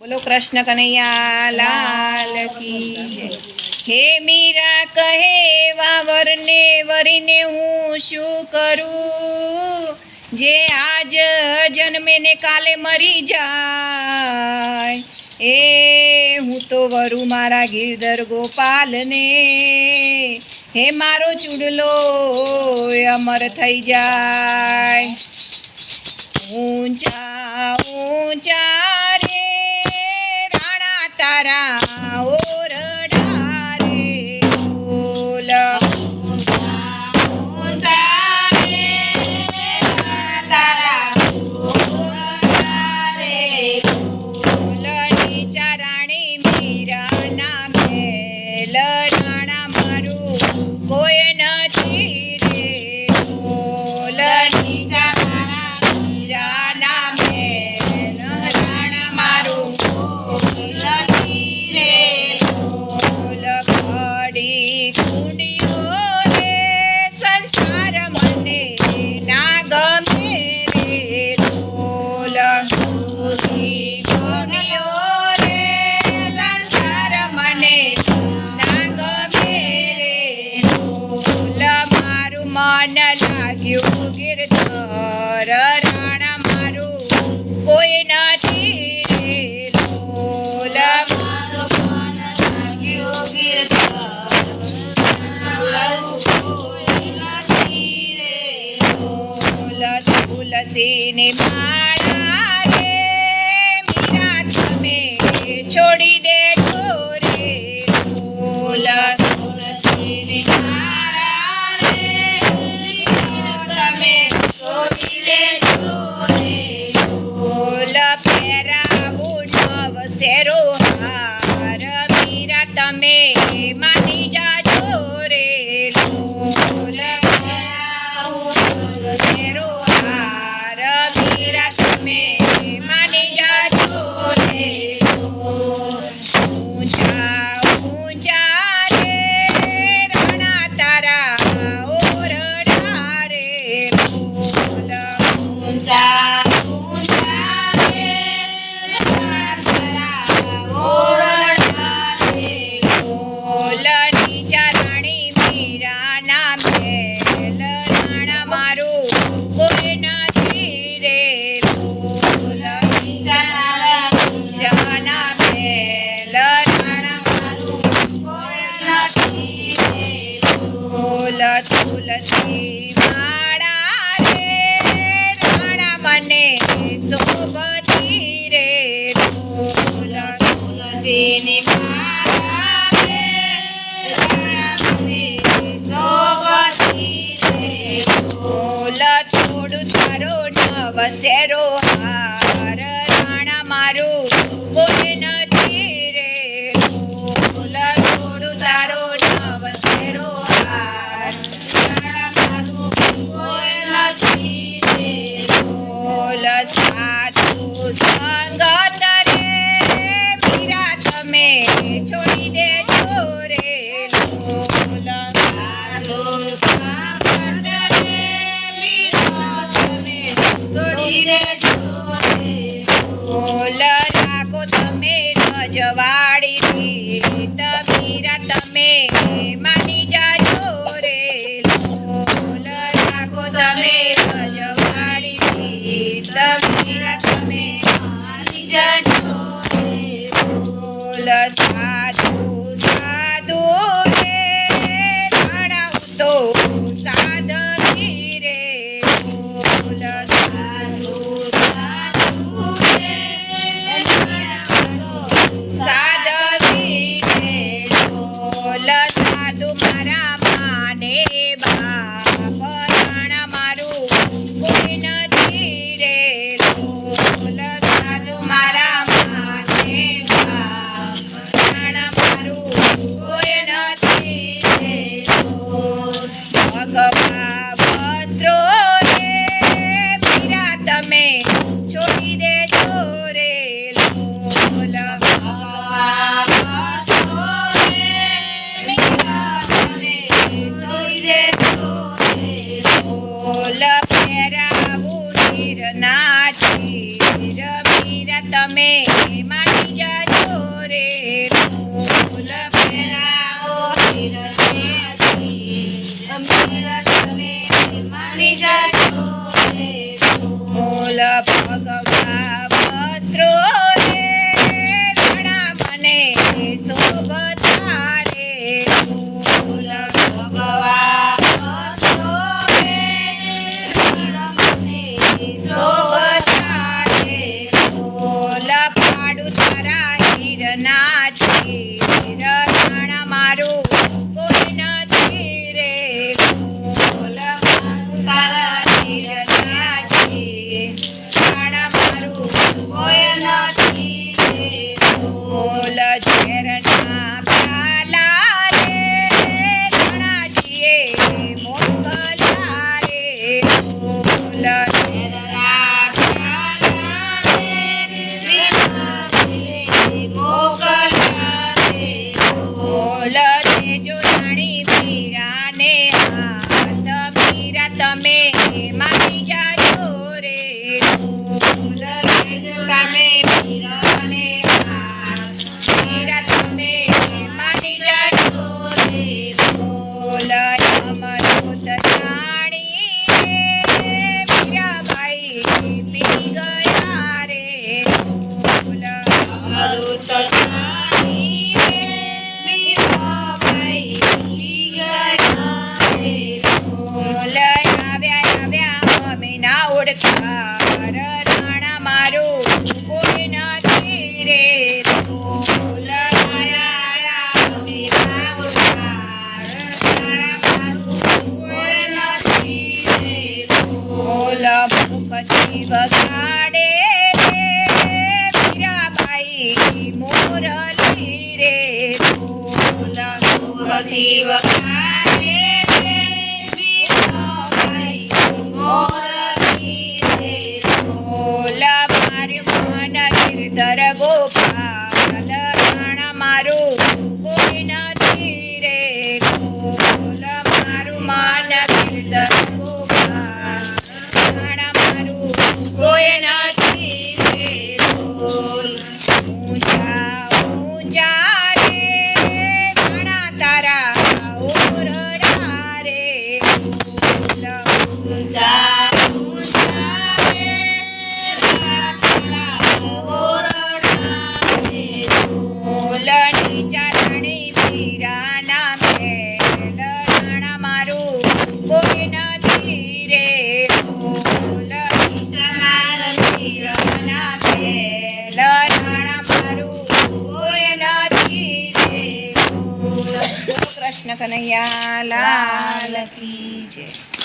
બોલો કૃષ્ણ કનૈયા લાલ કી જય। હે મીરા કહે વાવરને વરીને હું શું કરું, જે આજ જન્મે ને કાલે મરી જાય। એ હું તો વરું મારા ગિરધર ગોપાલને, હે મારો ચૂડલો અમર થઈ જાય। ઊંચા ઊંચા રે રાણા તારા ઓરડા રે બોલ, ઊંચા રે રાણા તારા ઓરડા રે બોલ। નીચા રાણી મીરાના મહેલ રાણા મારું કોઈ નથી રે બોલ। નીચા લાગ્યું ગિરધર રાણા મારું કોઈ નથી રે બોલ। મારું મન લાગ્યું ગિરધર બોલ। તુલસીની માળા રે મીરા તમે છોડી દેજો રે બોલ। તુલસીની સેરો હાર મીરા તમે માની જાજો રે બોલ। સેરો હાર મીરા તમે માની જાજો રે બોલ। ઊંચા ઊંચા રે રાણા તારા ઓરડા રે બોલ। ઊંચા તુલસી માળા રે રાણા મને શોભતી રે બોલ। તુલસીની માળા રે રાણા મને શોભતી રે બોલ। થોડું તારો નવ સેરો હાર રાણા મારું કોઈ નથી રે બોલ। થોડું તારો નવ સેરો હાર સાધુ સંગત રે મીરા તમે છોડી દેજો રે બોલ। સાધુ સંગત રે મીરા તમે છોડી દેજો રે બોલ। રાખો તમે રજવાડી રીત મીરા તમે માની જાજો રે બોલ। રાખો તમે મીરા તમે માની જાજો રે બોલ। સાધુ સાધુ રે રાણા તો સાધવી રે બોલ। સાધુ સાધુ રે રાણા સાધવી રે બોલ। સાધુ મારા માને બાપ રાણા મારું કોઈ નથી રે બોલ। સાધુ મારા માને બાપ રાણા મારું કોઈ નથી રે બોલ। ભગવા વસ્ત્રો રે મીરા તમે છોડી દેજો રે બોલ। ભગવા વસ્ત્રો રે મીરા તમે છોડી દેજો રે બોલ। પહેરાવું ગિરના ચીર મીરા તમે માની મારું તારા હીરના ચીર રાણા મારું કોઈ નથી રે બોલ મારું તારા હીરના ચીર રાણા મારું કોઈ નથી રે બોલ ઝેરના પ્યાલા રે રાણાજીએ મોકલ્યા રે બોલ તમે માની જાજો રે બોલ તમે મીરાને મીરા તમે માની જાજો રે બોલ અમૃત જાણી મીરાબાઈ પી ગયા રે બોલ અમૃત જાણી મીરાબાઈ પી ગયા રે બોલ ઓળખાર રાણા મારું કોઈ નથી રે બોલ પછી વગાડે રે મીરાબાઈ મોરલી રે બોલ પછી વગાડે રે મીરાબાઈ મોરલી દર ગોપાલ રાણા મારું કોઈ નથી રે બોલ મારું માન દર ગોપાલ રાણા મારું કોઈ નથી રે બોલ ઊંચા ઊંચા રે રાણા તારા ઓરડા રે બોલ ઊંચા ચારણી મીરાના મેલ રાણા મારું કોઈ નથી રે બોલ મીરાના મેલ રાણા મારું કોઈ નથી રે બોલ કૃષ્ણ કનૈયા લાલ કી જય.